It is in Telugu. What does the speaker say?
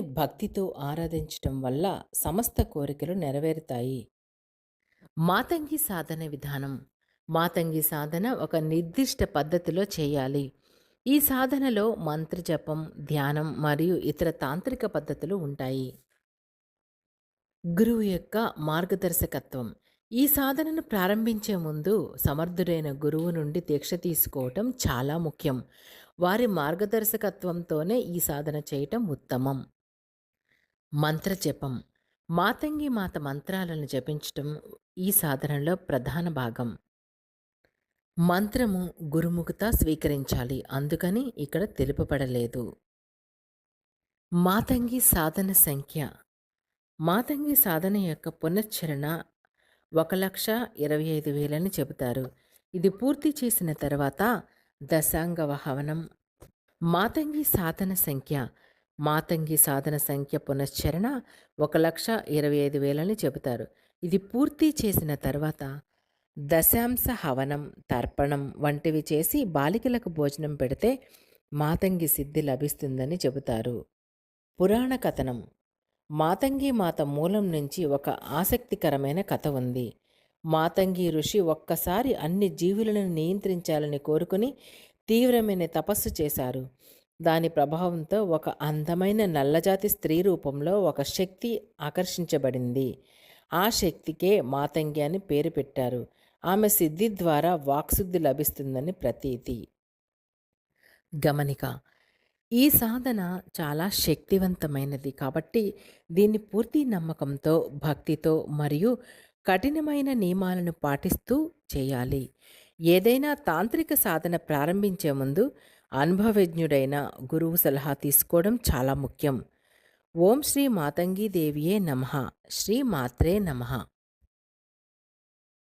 భక్తితో ఆరాధించటం వల్ల సమస్త కోరికలు నెరవేరుతాయి. మాతంగి సాధన విధానం. మాతంగి సాధన ఒక నిర్దిష్ట పద్ధతిలో చేయాలి. ఈ సాధనలో మంత్రజపం, ధ్యానం మరియు ఇతర తాంత్రిక పద్ధతులు ఉంటాయి. గురువు యొక్క మార్గదర్శకత్వం. ఈ సాధనను ప్రారంభించే ముందు సమర్థుడైన గురువు నుండి దీక్ష తీసుకోవటం చాలా ముఖ్యం. వారి మార్గదర్శకత్వంతోనే ఈ సాధన చేయటం ఉత్తమం. మంత్రజపం. మాతంగి మాత మంత్రాలను జపించటం ఈ సాధనలో ప్రధాన భాగం. మంత్రము గురుముఖత స్వీకరించాలి, అందుకని ఇక్కడ తెలుపబడలేదు. మాతంగి సాధన సంఖ్య. మాతంగి సాధన యొక్క పునశ్చరణ 1,25,000 అని చెబుతారు. ఇది పూర్తి చేసిన తర్వాత దశాంగ హవనం. మాతంగి సాధన సంఖ్య. మాతంగి సాధన సంఖ్య పునశ్చరణ 1,25,000 అని చెబుతారు. ఇది పూర్తి చేసిన తర్వాత దశాంశ హవనం, తర్పణం వంటివి చేసి బాలికలకు భోజనం పెడితే మాతంగి సిద్ధి లభిస్తుందని చెబుతారు. పురాణ కథనం. మాతంగి మాత మూలం నుంచి ఒక ఆసక్తికరమైన కథ ఉంది. మాతంగి ఋషి ఒక్కసారి అన్ని జీవులను నియంత్రించాలని కోరుకుని తీవ్రమైన తపస్సు చేశారు. దాని ప్రభావంతో ఒక అందమైన నల్లజాతి స్త్రీ రూపంలో ఒక శక్తి ఆకర్షించబడింది. ఆ శక్తికే మాతంగి అని పేరు పెట్టారు. ఆమె సిద్ధి ద్వారా వాక్శుద్ధి లభిస్తుందని ప్రతీతి. గమనిక. ఈ సాధన చాలా శక్తివంతమైనది కాబట్టి దీన్ని పూర్తి నమ్మకంతో, భక్తితో మరియు కఠినమైన నియమాలను పాటిస్తూ చేయాలి. ఏదైనా తాంత్రిక సాధన ప్రారంభించే ముందు అనుభవజ్ఞుడైన గురువు సలహా తీసుకోవడం చాలా ముఖ్యం. ఓం శ్రీ మాతంగీ దేవియే నమః. శ్రీ మాత్రే నమః.